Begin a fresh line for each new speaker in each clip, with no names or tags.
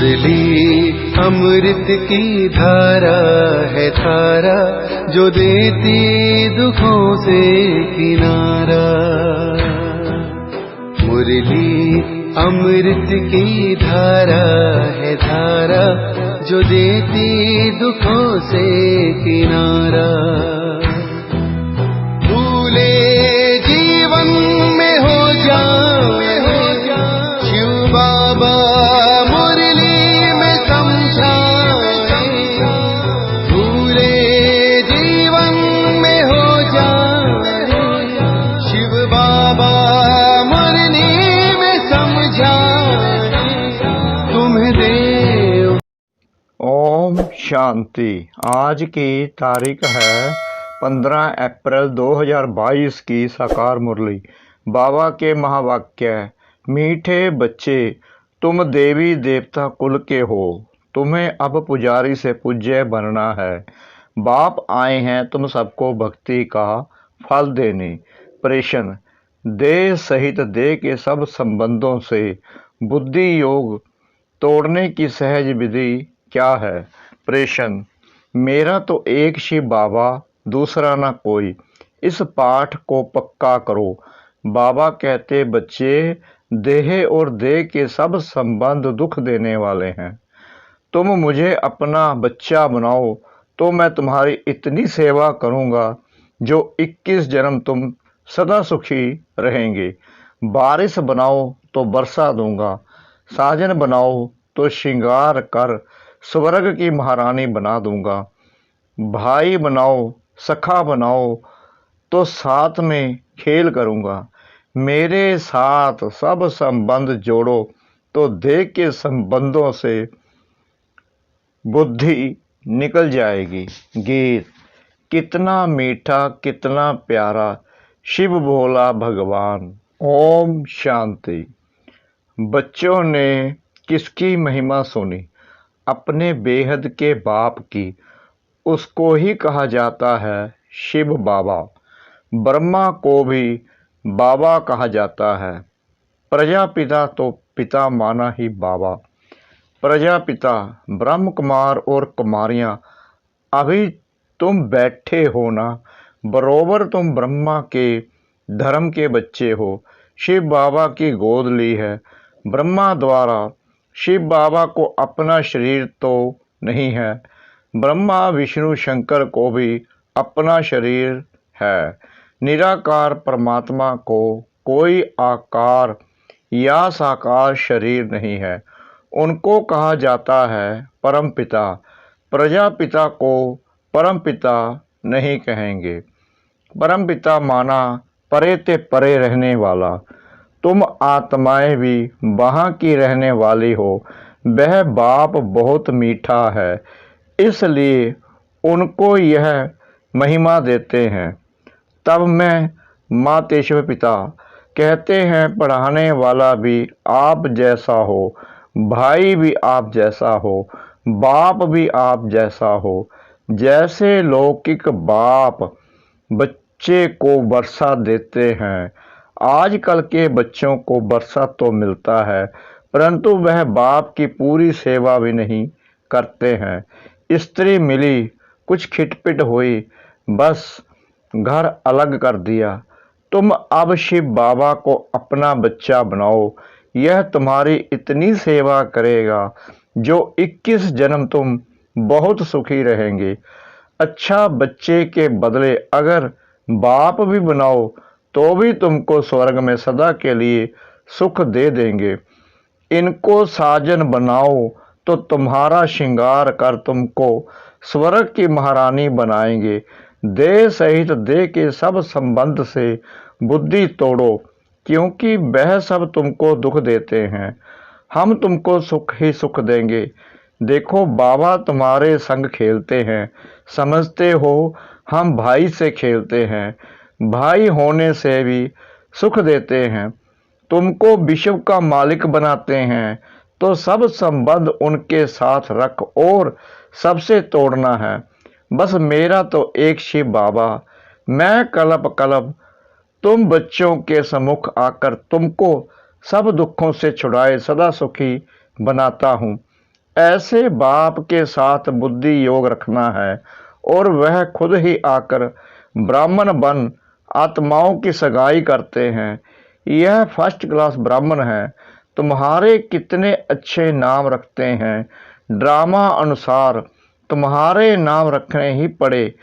मुरली अमृत की धारा है धारा, जो देती दुखों से किनारा। मुरली अमृत की धारा है धारा, जो देती दुखों से किनारा। भूले जीवन में हो जाए शिव बाबा मुरली में समझाए। भूले जीवन में हो जाए शिव बाबा मुरली में समझाए। तुम्हें देव।
ओम शांति। आज की तारीख है 15 अप्रैल 2022 की साकार मुरली। बाबा के महावाक्य। मीठे बच्चे, तुम देवी देवता कुल के हो, तुम्हें अब पुजारी से पूज्य बनना है। बाप आए हैं तुम सबको भक्ति का फल देने। प्रेषण। देह सहित देह के सब संबंधों से बुद्धि योग तोड़ने की सहज विधि क्या है? प्रेषण। मेरा तो एक शिव बाबा, दूसरा ना कोई। इस पाठ को पक्का करो। बाबा कहते बच्चे, देह और देह के सब संबंध दुख देने वाले हैं। तुम मुझे अपना बच्चा बनाओ तो मैं तुम्हारी इतनी सेवा करूँगा जो 21 जन्म तुम सदा सुखी रहेंगे। बारिश बनाओ तो बरसा दूंगा, साजन बनाओ तो श्रृंगार कर स्वर्ग की महारानी बना दूंगा। भाई बनाओ, सखा बनाओ तो साथ में खेल करूंगा। मेरे साथ सब संबंध जोड़ो तो देह के संबंधों से बुद्धि निकल जाएगी। गीत। कितना मीठा कितना प्यारा शिव भोला भगवान। ओम शांति। बच्चों ने किसकी महिमा सुनी? अपने बेहद के बाप की। उसको ही कहा जाता है शिव बाबा। ब्रह्मा को भी बाबा कहा जाता है। प्रजापिता तो पिता माना ही बाबा। प्रजापिता ब्रह्म कुमार और कुमारियाँ, अभी तुम बैठे हो ना, बरोबर तुम ब्रह्मा के धर्म के बच्चे हो। शिव बाबा की गोद ली है ब्रह्मा द्वारा। शिव बाबा को अपना शरीर तो नहीं है। ब्रह्मा विष्णु शंकर को भी अपना शरीर है। निराकार परमात्मा को कोई आकार या साकार शरीर नहीं है। उनको कहा जाता है परमपिता। प्रजापिता को परमपिता नहीं कहेंगे। परमपिता माना परे ते परे रहने वाला। तुम आत्माएं भी वहाँ की रहने वाली हो। वह बाप बहुत मीठा है, इसलिए उनको यह महिमा देते हैं। तब मैं मातेश्वर पिता कहते हैं, पढ़ाने वाला भी आप जैसा हो, भाई भी आप जैसा हो, बाप भी आप जैसा हो। जैसे लौकिक बाप बच्चे को वर्षा देते हैं, आजकल के बच्चों को वर्षा तो मिलता है परंतु वह बाप की पूरी सेवा भी नहीं करते हैं। स्त्री मिली, कुछ खिटपिट हुई, बस घर अलग कर दिया। तुम अब शिव बाबा को अपना बच्चा बनाओ, यह तुम्हारी इतनी सेवा करेगा जो 21 जन्म तुम बहुत सुखी रहेंगे। अच्छा बच्चे के बदले अगर बाप भी बनाओ तो भी तुमको स्वर्ग में सदा के लिए सुख दे देंगे। इनको साजन बनाओ तो तुम्हारा श्रृंगार कर तुमको स्वर्ग की महारानी बनाएंगे। देह सहित देह के सब संबंध से बुद्धि तोड़ो, क्योंकि वह सब तुमको दुख देते हैं। हम तुमको सुख ही सुख देंगे। देखो बाबा तुम्हारे संग खेलते हैं, समझते हो हम भाई से खेलते हैं। भाई होने से भी सुख देते हैं। तुमको विश्व का मालिक बनाते हैं तो सब संबंध उनके साथ रख और सबसे तोड़ना है। बस मेरा तो एक शिव बाबा। मैं कल्प कल्प तुम बच्चों के सम्मुख आकर तुमको सब दुखों से छुड़ाए सदा सुखी बनाता हूँ। ऐसे बाप के साथ बुद्धि योग रखना है और वह खुद ही आकर ब्राह्मण बन आत्माओं की सगाई करते हैं। यह फर्स्ट क्लास ब्राह्मण है। तुम्हारे कितने अच्छे नाम रखते हैं। ड्रामा अनुसार तुम्हारे नाम रखने ही पड़े,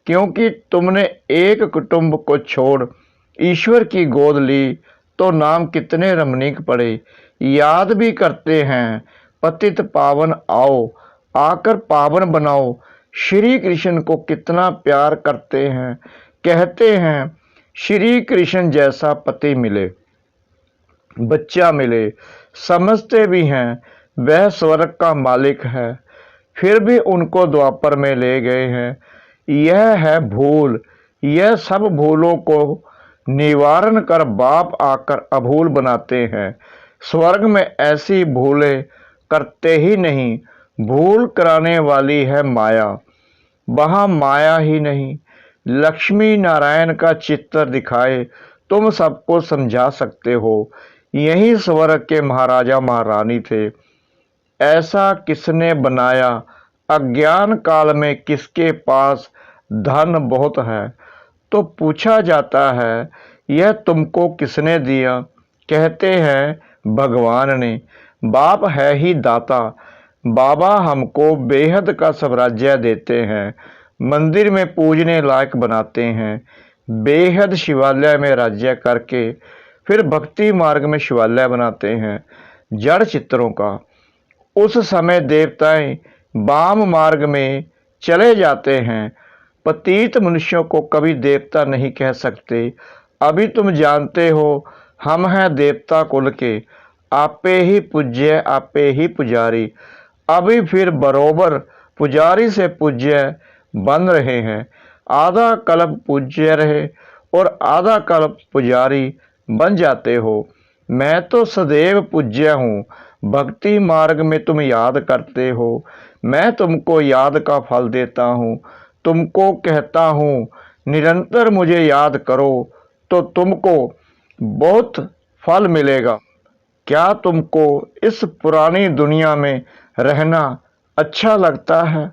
क्योंकि तुमने एक कुटुंब को छोड़ ईश्वर की गोद ली तो नाम कितने रमणीक पड़े। याद भी करते हैं, पतित पावन आओ, आकर पावन बनाओ। श्री कृष्ण को कितना प्यार करते हैं। कहते हैं श्री कृष्ण जैसा पति मिले, बच्चा मिले। समझते भी हैं वह स्वर्ग का मालिक है, फिर भी उनको द्वापर में ले गए हैं। यह है भूल। यह सब भूलों को निवारण कर बाप आकर अभूल बनाते हैं। स्वर्ग में ऐसी भूलें करते ही नहीं। भूल कराने वाली है माया, वहाँ माया ही नहीं। लक्ष्मी नारायण का चित्र दिखाए तुम सबको समझा सकते हो। यही स्वर्ग के महाराजा महारानी थे। ऐसा किसने बनाया। अज्ञान काल में किसके पास धन बहुत है, तो पूछा जाता है यह तुमको किसने दिया। कहते हैं भगवान ने। बाप है ही दाता। बाबा हमको बेहद का साम्राज्य देते हैं, मंदिर में पूजने लायक बनाते हैं। बेहद शिवालय में राज्य करके फिर भक्ति मार्ग में शिवालय बनाते हैं जड़ चित्रों का। उस समय देवताएं वाम मार्ग में चले जाते हैं। पतित मनुष्यों को कभी देवता नहीं कह सकते। अभी तुम जानते हो हम हैं देवता कुल के, आपे ही पूज्य आपे ही पुजारी। अभी फिर बरोबर पुजारी से पूज्य बन रहे हैं। आधा कल्प पूज्य रहे और आधा कल्प पुजारी बन जाते हो। मैं तो सदैव पूज्य हूँ। भक्ति मार्ग में तुम याद करते हो, मैं तुमको याद का फल देता हूँ। तुमको कहता हूँ निरंतर मुझे याद करो तो तुमको बहुत फल मिलेगा। क्या तुमको इस पुरानी दुनिया में रहना अच्छा लगता है।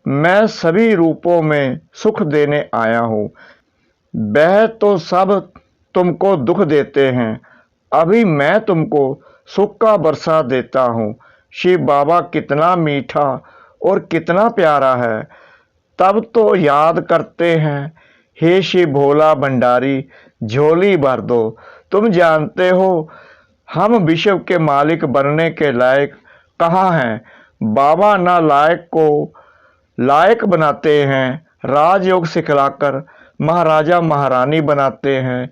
मैं सभी रूपों में सुख देने आया हूँ। वह तो सब तुमको दुख देते हैं, अभी मैं तुमको सुख का बरसा देता हूँ। शिव बाबा कितना मीठा और कितना प्यारा है। तब तो याद करते हैं हे शिव भोला भंडारी झोली भर दो। तुम जानते हो हम विश्व के मालिक बनने के लायक कहाँ हैं। बाबा ना लायक को लायक बनाते हैं, राजयोग सिखलाकर महाराजा महारानी बनाते हैं।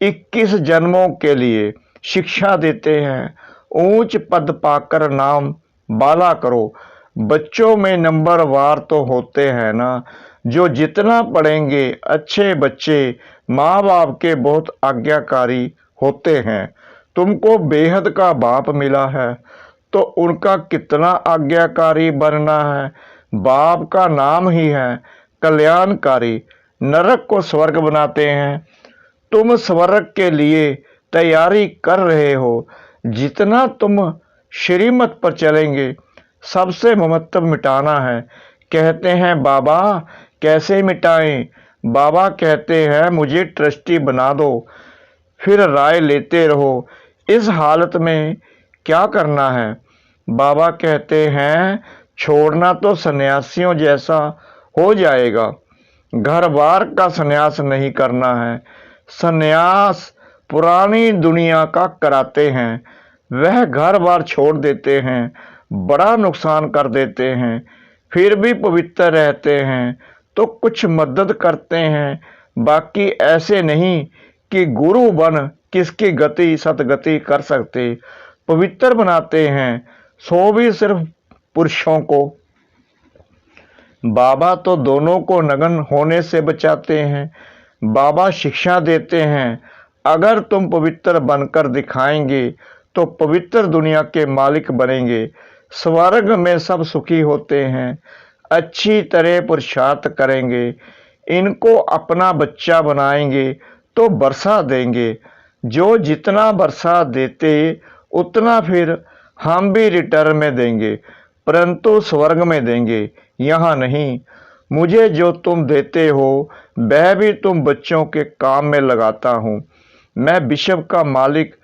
21 जन्मों के लिए शिक्षा देते हैं। ऊंच पद पाकर नाम बाला करो। बच्चों में नंबर वार तो होते हैं ना, जो जितना पढ़ेंगे अच्छे बच्चे माँ बाप के बहुत आज्ञाकारी होते हैं। तुमको बेहद का बाप मिला है तो उनका कितना आज्ञाकारी बनना है। बाप का नाम ही है कल्याणकारी। नरक को स्वर्ग बनाते हैं। तुम स्वर्ग के लिए तैयारी कर रहे हो। जितना तुम श्रीमत पर चलेंगे सबसे ममत्व मिटाना है। कहते हैं बाबा कैसे मिटाएं। बाबा कहते हैं मुझे ट्रस्टी बना दो, फिर राय लेते रहो इस हालत में क्या करना है। बाबा कहते हैं छोड़ना तो सन्यासियों जैसा हो जाएगा, घर बार का सन्यास नहीं करना है। सन्यास पुरानी दुनिया का कराते हैं, वह घर बार छोड़ देते हैं, बड़ा नुकसान कर देते हैं, फिर भी पवित्र रहते हैं तो कुछ मदद करते हैं। बाकी ऐसे नहीं कि गुरु बन किसकी गति सतगति कर सकते। पवित्र बनाते हैं सो भी सिर्फ पुरुषों को। बाबा तो दोनों को नग्न होने से बचाते हैं। बाबा शिक्षा देते हैं अगर तुम पवित्र बनकर दिखाएंगे तो पवित्र दुनिया के मालिक बनेंगे। स्वर्ग में सब सुखी होते हैं, अच्छी तरह पुरुषार्थ करेंगे, इनको अपना बच्चा बनाएंगे तो वर्षा देंगे। जो जितना वर्षा देते उतना फिर हम भी रिटर्न में देंगे। परंतु स्वर्ग में देंगे, यहाँ नहीं। मुझे जो तुम देते हो वह भी तुम बच्चों के काम में लगाता हूँ। मैं विश्व का मालिक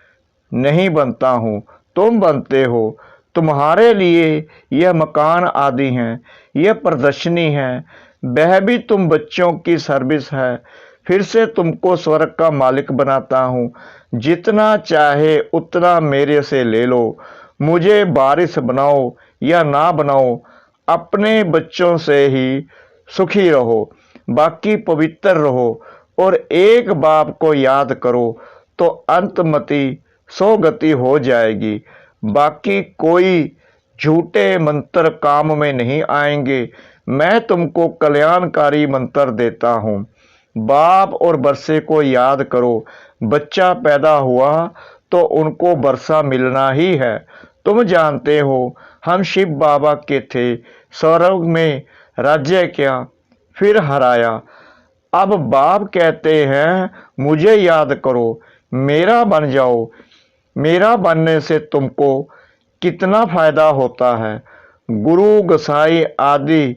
नहीं बनता हूँ, तुम बनते हो। तुम्हारे लिए यह मकान आदि हैं, यह प्रदर्शनी है, वह भी तुम बच्चों की सर्विस है। फिर से तुमको स्वर्ग का मालिक बनाता हूँ। जितना चाहे उतना मेरे से ले लो। मुझे वारिस बनाओ या ना बनाओ, अपने बच्चों से ही सुखी रहो, बाकी पवित्र रहो और एक बाप को याद करो तो अंतमति सौगति हो जाएगी। बाकी कोई झूठे मंत्र काम में नहीं आएंगे। मैं तुमको कल्याणकारी मंत्र देता हूँ। बाप और वर्षे को याद करो। बच्चा पैदा हुआ तो उनको वर्षा मिलना ही है। तुम जानते हो हम शिव बाबा के थे, स्वर्ग में राज्य क्या, फिर हराया। अब बाप कहते हैं मुझे याद करो, मेरा बन जाओ। मेरा बनने से तुमको कितना फायदा होता है। गुरु गोसाई आदि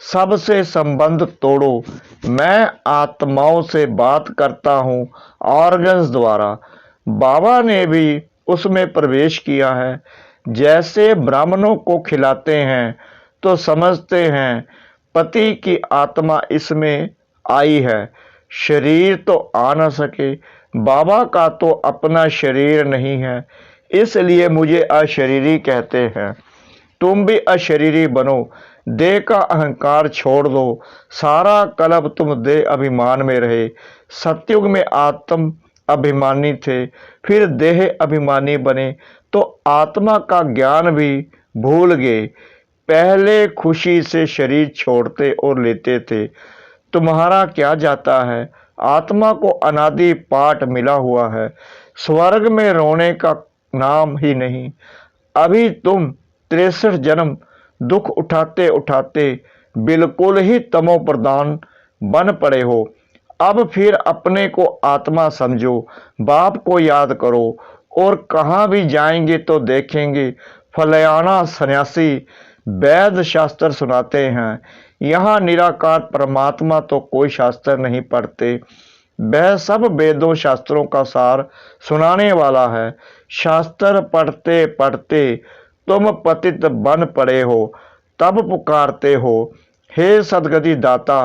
सबसे संबंध तोड़ो। मैं आत्माओं से बात करता हूँ ऑर्गन्स द्वारा। बाबा ने भी उसमें प्रवेश किया है। जैसे ब्राह्मणों को खिलाते हैं तो समझते हैं पति की आत्मा इसमें आई है, शरीर तो आ न सके। बाबा का तो अपना शरीर नहीं है, इसलिए मुझे अशरीरी कहते हैं। तुम भी अशरीरी बनो, देह का अहंकार छोड़ दो। सारा कल्प तुम देह अभिमान में रहे। सतयुग में आत्म अभिमानी थे, फिर देह अभिमानी बने तो आत्मा का ज्ञान भी भूल गए। पहले खुशी से शरीर छोड़ते और लेते थे। तुम्हारा क्या जाता है, आत्मा को अनादि पाठ मिला हुआ है। स्वर्ग में रोने का नाम ही नहीं। अभी तुम 63 जन्म दुख उठाते उठाते बिल्कुल ही तमो प्रधान बन पड़े हो। अब फिर अपने को आत्मा समझो, बाप को याद करो और कहाँ भी जाएंगे तो देखेंगे फलाना सन्यासी वेद शास्त्र सुनाते हैं। यहाँ निराकार परमात्मा तो कोई शास्त्र नहीं पढ़ते, वह सब वेदों शास्त्रों का सार सुनाने वाला है। शास्त्र पढ़ते पढ़ते तुम पतित बन पड़े हो, तब पुकारते हो हे सदगति दाता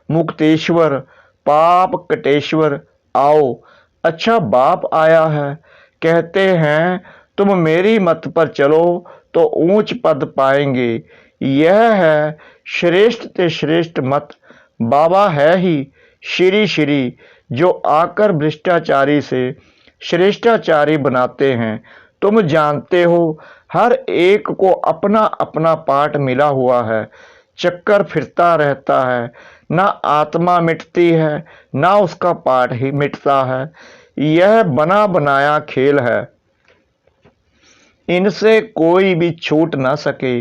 मुक्तेश्वर पाप कटेश्वर आओ। अच्छा बाप आया है, कहते हैं तुम मेरी मत पर चलो तो ऊंच पद पाएंगे। यह है श्रेष्ठ ते श्रेष्ठ मत। बाबा है ही श्री श्री, जो आकर भ्रष्टाचारी से श्रेष्ठाचारी बनाते हैं। तुम जानते हो हर एक को अपना अपना पाठ मिला हुआ है, चक्कर फिरता रहता है। ना आत्मा मिटती है, ना उसका पाठ ही मिटता है। यह बना बनाया खेल है, इनसे कोई भी छूट ना सके।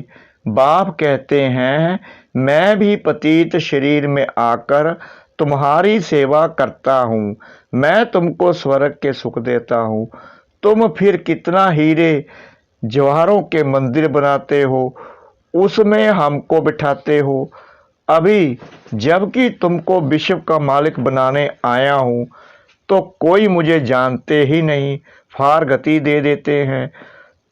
बाप कहते हैं मैं भी पतित शरीर में आकर तुम्हारी सेवा करता हूँ। मैं तुमको स्वर्ग के सुख देता हूँ। तुम फिर कितना हीरे जवाहरों के मंदिर बनाते हो, उसमें हमको बिठाते हो। अभी जबकि तुमको विश्व का मालिक बनाने आया हूँ तो कोई मुझे जानते ही नहीं, फार गति दे देते हैं।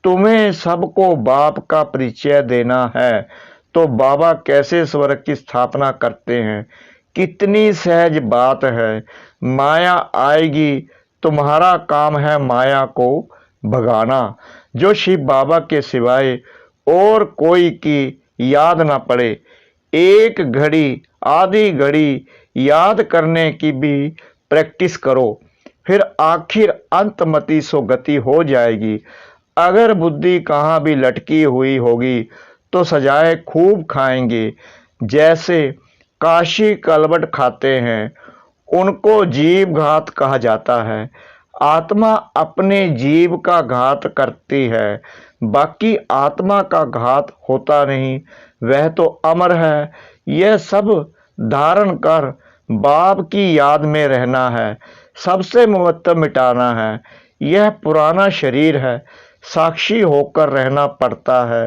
तुम्हें सबको बाप का परिचय देना है तो बाबा कैसे स्वर्ग की स्थापना करते हैं। कितनी सहज बात है। माया आएगी, तुम्हारा काम है माया को भगाना। जो शिव बाबा के सिवाय और कोई की याद ना पड़े। एक घड़ी आधी घड़ी याद करने की भी प्रैक्टिस करो, फिर आखिर अंतमति सो गति हो जाएगी। अगर बुद्धि कहाँ भी लटकी हुई होगी तो सजाए खूब खाएंगे। जैसे काशी कलवट खाते हैं, उनको जीव घात कहा जाता है। आत्मा अपने जीव का घात करती है, बाकी आत्मा का घात होता नहीं। वह तो अमर है। यह सब धारण कर बाप की याद में रहना है, सबसे महत्व मिटाना है। यह पुराना शरीर है, साक्षी होकर रहना पड़ता है।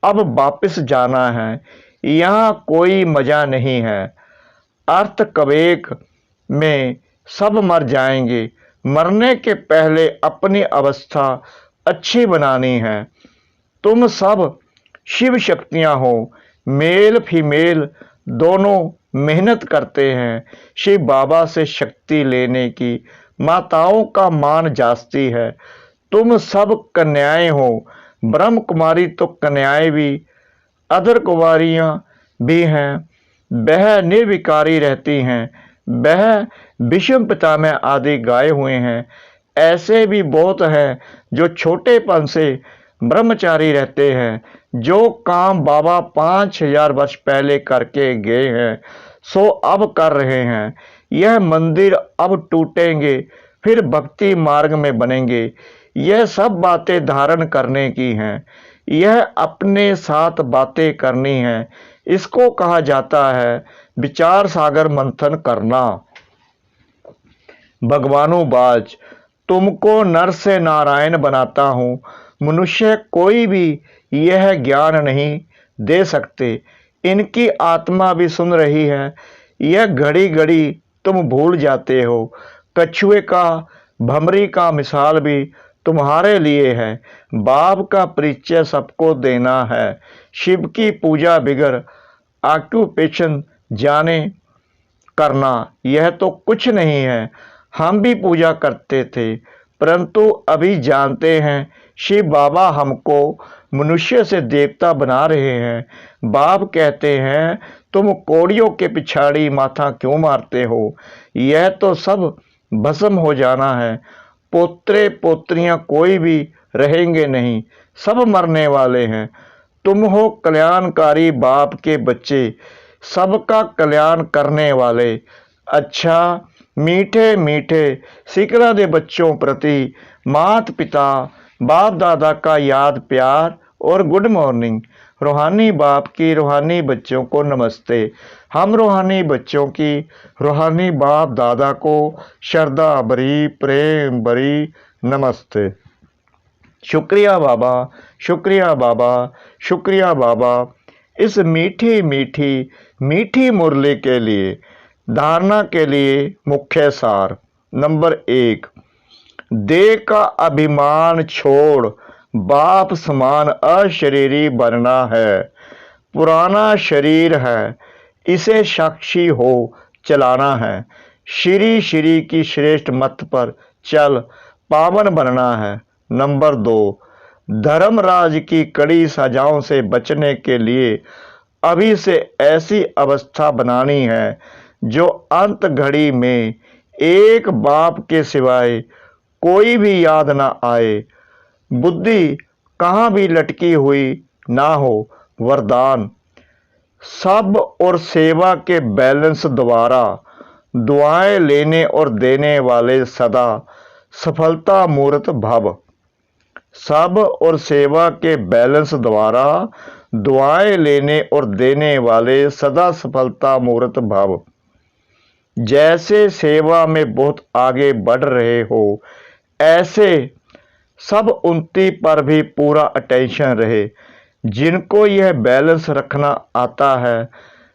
अब वापस जाना है, यहाँ कोई मजा नहीं है। अर्थ कवेक में सब मर जाएंगे, मरने के पहले अपनी अवस्था अच्छी बनानी है। तुम सब शिव शक्तियां हो, मेल फीमेल दोनों मेहनत करते हैं। शिव बाबा से शक्ति लेने की माताओं का मान जास्ती है। तुम सब कन्याएं हो, ब्रह्म कुमारी तो कन्याएं भी, अदर कुमारियां भी हैं। वह निर्विकारी रहती हैं, वह विषम पिता में आदि गाए हुए हैं। ऐसे भी बहुत हैं जो छोटेपन से ब्रह्मचारी रहते हैं। जो काम बाबा 5000 वर्ष पहले करके गए हैं सो अब कर रहे हैं। यह मंदिर अब टूटेंगे, फिर भक्ति मार्ग में बनेंगे। यह सब बातें धारण करने की हैं, यह अपने साथ बातें करनी है। इसको कहा जाता है विचार सागर मंथन करना। भगवानुवाच, तुमको नर से नारायण बनाता हूँ। मनुष्य कोई भी यह ज्ञान नहीं दे सकते। इनकी आत्मा भी सुन रही है, यह घड़ी घड़ी तुम भूल जाते हो। कछुए का, भमरी का मिसाल भी तुम्हारे लिए है। बाप का परिचय सबको देना है। शिव की पूजा बिगर ऑक्यूपेशन जाने करना, यह तो कुछ नहीं है। हम भी पूजा करते थे, परंतु अभी जानते हैं शिव बाबा हमको मनुष्य से देवता बना रहे हैं। बाप कहते हैं तुम कोड़ियों के पिछाड़ी माथा क्यों मारते हो, यह तो सब भस्म हो जाना है। पोत्रे पोत्रियां कोई भी रहेंगे नहीं, सब मरने वाले हैं। तुम हो कल्याणकारी बाप के बच्चे, सबका कल्याण करने वाले। अच्छा, मीठे मीठे सिकरा दे बच्चों प्रति माता पिता बाप दादा का याद प्यार और गुड मॉर्निंग। रूहानी बाप की रूहानी बच्चों को नमस्ते। हम रूहानी बच्चों की रूहानी बाप दादा को श्रद्धा भरी प्रेम भरी नमस्ते। शुक्रिया बाबा, शुक्रिया बाबा, शुक्रिया बाबा इस मीठी मीठी मीठी मुरली के लिए। धारणा के लिए मुख्य सार। नंबर 1, देह का अभिमान छोड़ बाप समान अशरीरी बनना है। पुराना शरीर है, इसे साक्षी हो चलाना है। श्री श्री की श्रेष्ठ मत पर चल पावन बनना है। नंबर 2, धर्मराज की कड़ी सजाओं से बचने के लिए अभी से ऐसी अवस्था बनानी है जो अंत घड़ी में एक बाप के सिवाय कोई भी याद ना आए। बुद्धि कहाँ भी लटकी हुई ना हो। वरदान, सब और सेवा के बैलेंस द्वारा दुआएं लेने और देने वाले सदा सफलता मूर्त भव। सब और सेवा के बैलेंस द्वारा दुआएं लेने और देने वाले सदा सफलता मूर्त भव। जैसे सेवा में बहुत आगे बढ़ रहे हो, ऐसे सब उन्नति पर भी पूरा अटेंशन रहे। जिनको यह बैलेंस रखना आता है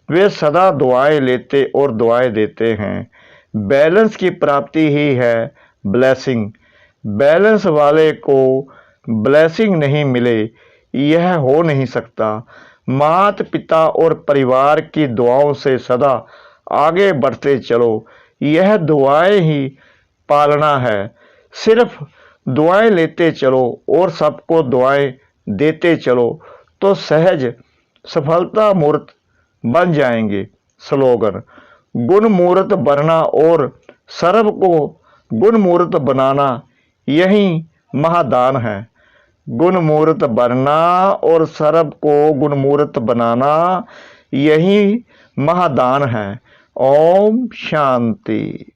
वे सदा दुआएं लेते और दुआएं देते हैं। बैलेंस की प्राप्ति ही है ब्लेसिंग। बैलेंस वाले को ब्लेसिंग नहीं मिले, यह हो नहीं सकता। माता पिता और परिवार की दुआओं से सदा आगे बढ़ते चलो, यह दुआएं ही पालना है। सिर्फ दुआएं लेते चलो और सबको दुआएं देते चलो तो सहज सफलता मूर्त बन जाएंगे। स्लोगन, गुण मूर्त बनना और सर्व को गुण मूर्त बनाना यही महादान है। गुण मूर्त बनना और सर्व को गुण मूर्त बनाना यही महादान है। ओम शांति।